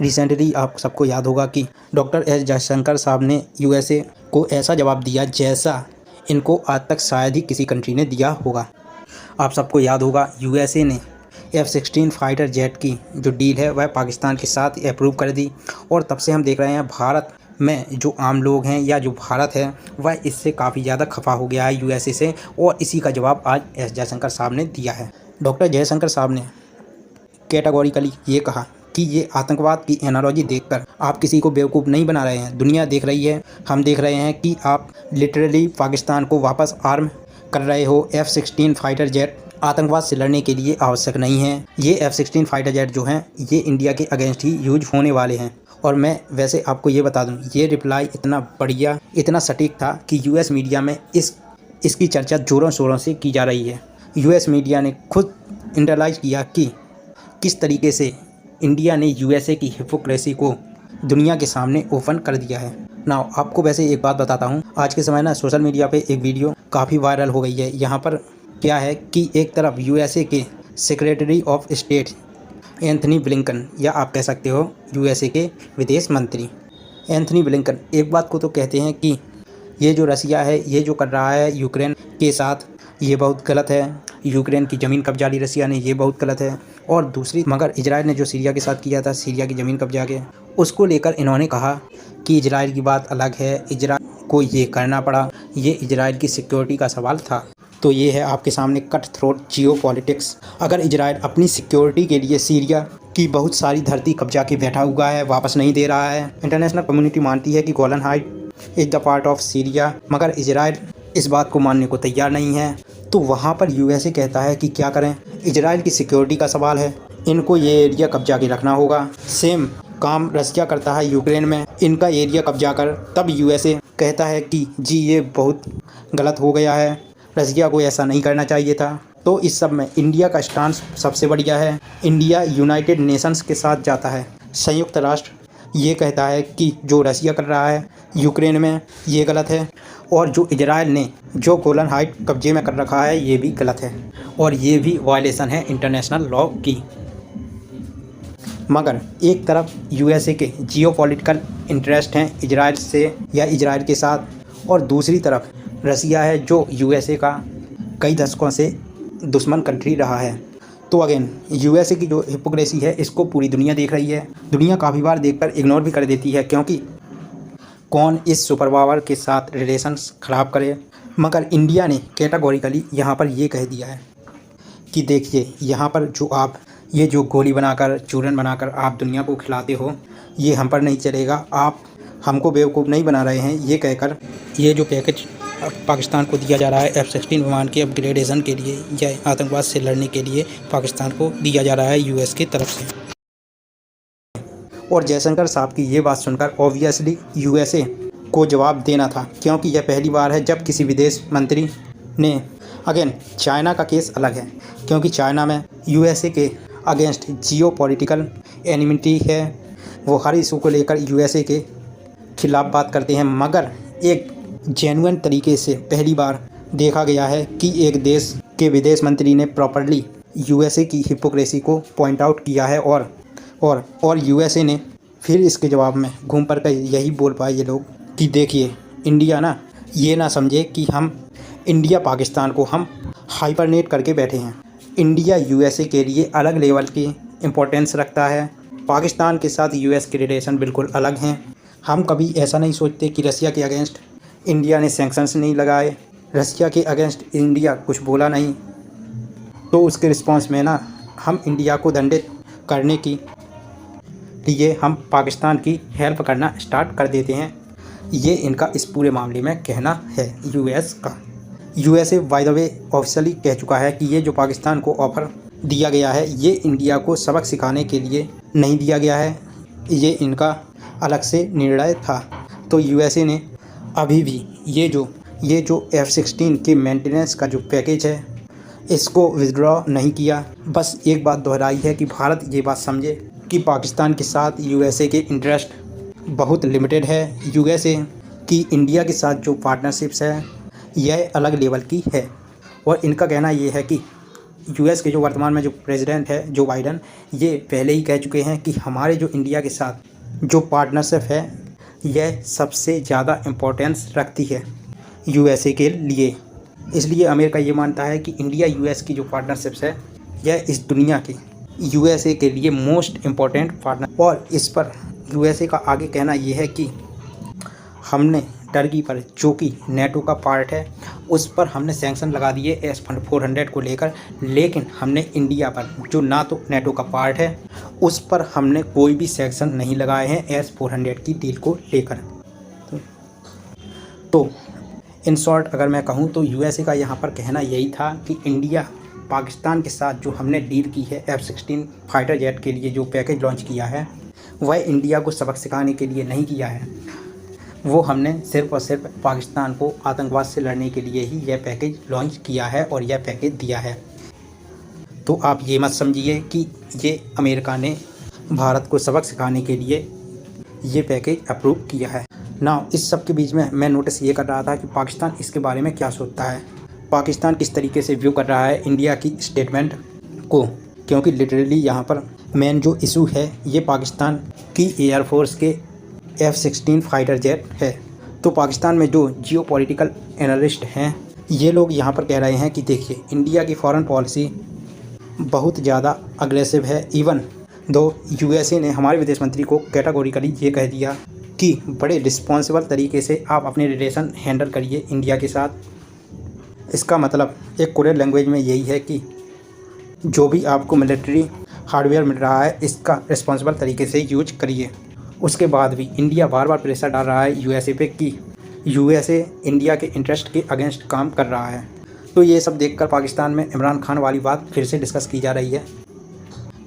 Recently आप सबको याद होगा कि डॉक्टर एस जयशंकर साहब ने यूएसए को ऐसा जवाब दिया जैसा इनको आज तक शायद ही किसी कंट्री ने दिया होगा। आप सबको याद होगा यूएसए ने F-16 फाइटर जेट की जो डील है वह पाकिस्तान के साथ अप्रूव कर दी और तब से हम देख रहे हैं भारत में जो आम लोग हैं या जो भारत है वह इससे काफ़ी ज़्यादा खफा हो गया है यूएसए से, और इसी का जवाब आज एस जयशंकर साहब ने दिया है। डॉक्टर जयशंकर साहब ने कैटेगोरिकली ये कहा कि ये आतंकवाद की एनालॉजी देखकर आप किसी को बेवकूफ़ नहीं बना रहे हैं, दुनिया देख रही है, हम देख रहे हैं कि आप लिटरली पाकिस्तान को वापस आर्म कर रहे हो। F-16 फाइटर जेट आतंकवाद से लड़ने के लिए आवश्यक नहीं है। ये F-16 फाइटर जेट जो हैं ये इंडिया के अगेंस्ट ही यूज होने वाले हैं। और मैं वैसे आपको ये बता दूं, ये रिप्लाई इतना बढ़िया, इतना सटीक था कि यूएस मीडिया में इसकी चर्चा ज़ोरों शोरों से की जा रही है। यूएस मीडिया ने खुद इंटरलाइज किया कि किस तरीके से इंडिया ने यूएसए की हिपोक्रेसी को दुनिया के सामने ओपन कर दिया है। नाउ आपको वैसे एक बात बताता हूँ, आज के समय ना सोशल मीडिया पे एक वीडियो काफ़ी वायरल हो गई है। यहाँ पर क्या है कि एक तरफ यूएसए के secretary of state Anthony Blinken, या आप कह सकते हो यूएसए के विदेश मंत्री एंथनी ब्लिंकन, एक बात को तो कहते हैं कि ये जो रसिया है ये जो कर रहा है यूक्रेन के साथ ये बहुत गलत है, यूक्रेन की ज़मीन कब्जा ली रसिया ने, ये बहुत गलत है। और दूसरी मगर इजराइल ने जो सीरिया के साथ किया था, सीरिया की ज़मीन कब्जा के, उसको लेकर इन्होंने कहा कि इजराइल की बात अलग है, इजराइल को ये करना पड़ा, ये इजराइल की सिक्योरिटी का सवाल था। तो ये है आपके सामने कट थ्रोट जियो पॉलिटिक्स। अगर इजराइल अपनी सिक्योरिटी के लिए सीरिया की बहुत सारी धरती कब्जा के बैठा हुआ है, वापस नहीं दे रहा है, इंटरनेशनल कम्युनिटी मानती है कि Golan height is the part of Syria, मगर इजराइल इस बात को मानने को तैयार नहीं है, तो वहाँ पर यूएसए कहता है कि क्या करें, इजराइल की सिक्योरिटी का सवाल है, इनको ये एरिया कब्जा के रखना होगा। सेम काम रसिया करता है यूक्रेन में, इनका एरिया कब्जा कर, तब यूएसए कहता है कि जी ये बहुत गलत हो गया है, रसिया को ऐसा नहीं करना चाहिए था। तो इस सब में इंडिया का स्टांस सबसे बढ़िया है। इंडिया यूनाइटेड नेशंस के साथ जाता है, संयुक्त राष्ट्र ये कहता है कि जो रसिया कर रहा है यूक्रेन में ये गलत है, और जो इजराइल ने जो गोलन हाइट कब्जे में कर रखा है ये भी गलत है, और ये भी वायलेशन है इंटरनेशनल लॉ की। मगर एक तरफ यूएसए के जियोपॉलिटिकल इंटरेस्ट हैं इजराइल से या इजराइल के साथ, और दूसरी तरफ रसिया है जो यूएसए का कई दशकों से दुश्मन कंट्री रहा है। तो अगेन यूएसए की जो हिपोक्रेसी है इसको पूरी दुनिया देख रही है। दुनिया काफ़ी बार देखकर इग्नोर भी कर देती है, क्योंकि कौन इस सुपर पावर के साथ रिलेशंस ख़राब करे। मगर इंडिया ने कैटेगोरिकली यहाँ पर ये कह दिया है कि देखिए यहाँ पर जो आप ये जो गोली बनाकर चूरन बनाकर आप दुनिया को खिलाते हो ये हम पर नहीं चलेगा, आप हमको बेवकूफ़ नहीं बना रहे हैं। ये कहकर ये जो पैकेज पाकिस्तान को दिया जा रहा है F-16 विमान के अपग्रेडेशन के लिए या आतंकवाद से लड़ने के लिए पाकिस्तान को दिया जा रहा है यूएस की तरफ से। और जयशंकर साहब की ये बात सुनकर ऑब्वियसली यूएसए को जवाब देना था, क्योंकि यह पहली बार है जब किसी विदेश मंत्री ने, अगेन चाइना का केस अलग है क्योंकि चाइना में यूएसए के अगेंस्ट जियो पॉलिटिकल एनिमिटी है, वो हर इशू को लेकर यूएसए के खिलाफ बात करते हैं। मगर एक जेन्युइन तरीके से पहली बार देखा गया है कि एक देश के विदेश मंत्री ने प्रॉपर्ली यूएसए की हिपोक्रेसी को पॉइंट आउट किया है, और यूएसए ने फिर इसके जवाब में घूम पर यही बोल पाए ये लोग कि देखिए इंडिया ना ये ना समझे कि हम इंडिया पाकिस्तान को हम हाइपरनेट करके बैठे हैं। इंडिया यूएसए के लिए अलग लेवल की इम्पोर्टेंस रखता है, पाकिस्तान के साथ यूएस के रिलेशन बिल्कुल अलग हैं। हम कभी ऐसा नहीं सोचते कि रसिया के अगेंस्ट इंडिया ने सैंक्शंस नहीं लगाए, रसिया के अगेंस्ट इंडिया कुछ बोला नहीं, तो उसके रिस्पांस में ना हम इंडिया को दंडित करने की लिए हम पाकिस्तान की हेल्प करना स्टार्ट कर देते हैं। ये इनका इस पूरे मामले में कहना है यूएस का। USA by the way officially कह चुका है कि ये जो पाकिस्तान को ऑफ़र दिया गया है ये इंडिया को सबक सिखाने के लिए नहीं दिया गया है, ये इनका अलग से निर्णय था। तो यूएसए ने अभी भी ये जो F-16 के मेंटेनेंस का जो पैकेज है इसको विथड्रॉ नहीं किया। बस एक बात दोहराई है कि भारत ये बात समझे कि पाकिस्तान के साथ यूएसए के इंटरेस्ट बहुत लिमिटेड है। यूएसए की इंडिया के साथ जो पार्टनरशिप्स है यह अलग लेवल की है, और इनका कहना ये है कि यूएस के जो वर्तमान में जो प्रेसिडेंट है जो बाइडन, ये पहले ही कह चुके हैं कि हमारे जो इंडिया के साथ जो पार्टनरशिप है यह सबसे ज़्यादा इम्पोर्टेंस रखती है यूएसए के लिए। इसलिए अमेरिका ये मानता है कि इंडिया यूएस की जो पार्टनरशिप्स है यह इस दुनिया की यूएसए के लिए मोस्ट इम्पॉर्टेंट पार्टनर। और इस पर यूएसए का आगे कहना यह है कि हमने टर्की पर, जो कि नेटो का पार्ट है, उस पर हमने सैंक्शन लगा दिए S-400 को लेकर, लेकिन हमने इंडिया पर, जो ना तो नेटो का पार्ट है, उस पर हमने कोई भी सैंक्शन नहीं लगाए हैं S-400 की डील को लेकर। तो इन शॉर्ट अगर मैं कहूँ तो यूएसए का यहाँ पर कहना यही था कि इंडिया पाकिस्तान के साथ जो हमने डील की है F-16 फाइटर जेट के लिए जो पैकेज लॉन्च किया है, वह इंडिया को सबक सिखाने के लिए नहीं किया है। वो हमने सिर्फ और सिर्फ पाकिस्तान को आतंकवाद से लड़ने के लिए ही यह पैकेज लॉन्च किया है और यह पैकेज दिया है। तो आप ये मत समझिए कि ये अमेरिका ने भारत को सबक सिखाने के लिए ये पैकेज अप्रूव किया है ना। इस सब के बीच में मैं नोटिस ये कर रहा था कि पाकिस्तान इसके बारे में क्या सोचता है, पाकिस्तान किस तरीके से व्यू कर रहा है इंडिया की स्टेटमेंट को, क्योंकि लिटरली यहाँ पर मेन जो इशू है ये पाकिस्तान की एयरफोर्स के F-16 फाइटर जेट है। तो पाकिस्तान में जो जियोपॉलिटिकल एनालिस्ट हैं ये लोग यहाँ पर कह रहे हैं कि देखिए इंडिया की फॉरेन पॉलिसी बहुत ज़्यादा अग्रेसिव है। इवन दो यूएसए ने हमारे विदेश मंत्री को कैटेगोरिकली ये कह दिया कि बड़े रिस्पॉन्सिबल तरीके से आप अपने रिलेशन हैंडल करिए इंडिया के साथ। इसका मतलब एक कोरियन लैंग्वेज में यही है कि जो भी आपको मिलिट्री हार्डवेयर मिल रहा है इसका रिस्पॉन्सिबल तरीके से यूज करिए। उसके बाद भी इंडिया बार बार प्रेशर डाल रहा है यूएसए पे कि यूएसए इंडिया के इंटरेस्ट के अगेंस्ट काम कर रहा है। तो ये सब देखकर पाकिस्तान में इमरान खान वाली बात फिर से डिस्कस की जा रही है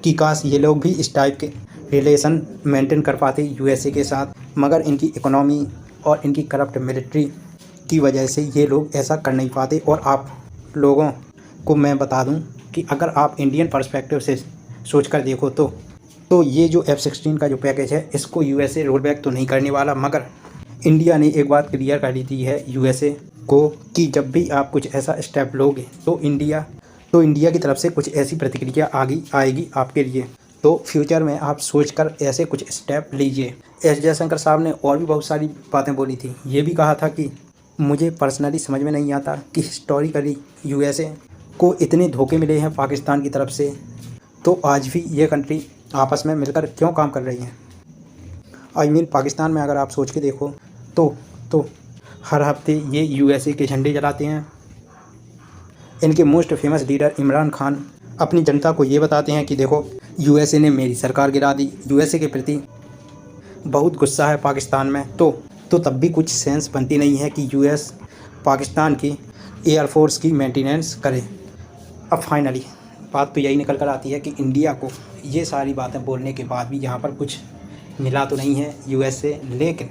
कि काश ये लोग भी इस टाइप के रिलेशन मेंटेन कर पाते यूएसए के साथ, मगर इनकी इकोनॉमी और इनकी करप्ट मिलिट्री की वजह से ये लोग ऐसा कर नहीं पाते। और आप लोगों को मैं बता दूं कि अगर आप इंडियन पर्सपेक्टिव से सोच कर देखो तो ये जो F-16 का जो पैकेज है इसको यूएसए रोल बैक तो नहीं करने वाला, मगर इंडिया ने एक बात क्लियर कर दी है यूएसए को कि जब भी आप कुछ ऐसा स्टेप लोगे तो इंडिया की तरफ से कुछ ऐसी प्रतिक्रिया आएगी आपके लिए। तो फ्यूचर में आप सोचकर ऐसे कुछ स्टेप लीजिए। एस जयशंकर साहब ने और भी बहुत सारी बातें बोली थी। ये भी कहा था कि मुझे पर्सनली समझ में नहीं आता कि हिस्टोरिकली यूएसए को इतने धोखे मिले हैं पाकिस्तान की तरफ से, तो आज भी ये कंट्री आपस में मिलकर क्यों काम कर रही हैं। पाकिस्तान में अगर आप सोच के देखो तो हर हफ्ते ये यूएसए के झंडे जलाते हैं। इनके most famous leader Imran Khan अपनी जनता को ये बताते हैं कि देखो यूएसए ने मेरी सरकार गिरा दी। यूएसए के प्रति बहुत गुस्सा है पाकिस्तान में। तो तब भी कुछ सेंस बनती नहीं है कि यूएस पाकिस्तान की एयरफोर्स की मेंटेनेंस करे। अब फाइनली बात तो यही निकल कर आती है कि इंडिया को ये सारी बातें बोलने के बाद भी यहाँ पर कुछ मिला तो नहीं है यूएसए, लेकिन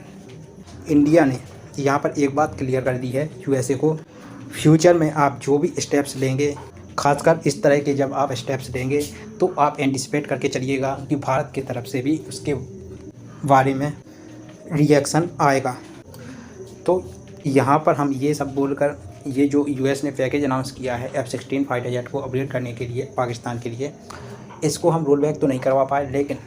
इंडिया ने यहाँ पर एक बात क्लियर कर दी है यूएसए को, फ्यूचर में आप जो भी स्टेप्स लेंगे, खासकर इस तरह के जब आप स्टेप्स लेंगे तो आप एंटिसिपेट करके चलिएगा कि भारत की तरफ से भी उसके बारे में रिएक्शन आएगा। तो यहाँ पर हम ये सब बोलकर ये जो यूएस ने पैकेज अनाउंस किया है F-16 फाइटर जेट को अपग्रेड करने के लिए पाकिस्तान के लिए, इसको हम रोल बैक तो नहीं करवा पाए, लेकिन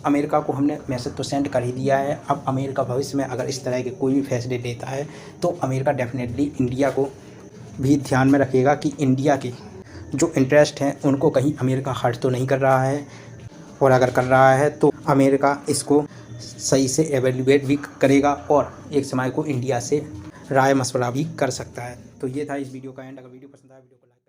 अमेरिका को हमने मैसेज तो सेंड कर ही दिया है। अब अमेरिका भविष्य में अगर इस तरह के कोई भी फैसले लेता है तो अमेरिका डेफिनेटली इंडिया को भी ध्यान में रखेगा कि इंडिया के जो इंटरेस्ट हैं उनको कहीं अमेरिका हर्ट तो नहीं कर रहा है, और अगर कर रहा है तो अमेरिका इसको सही से एवेल्यूएट भी करेगा और एक समय को इंडिया से राय मशवरा भी कर सकता है। तो ये था इस वीडियो का एंड। अगर वीडियो पसंद आया वीडियो को लाइक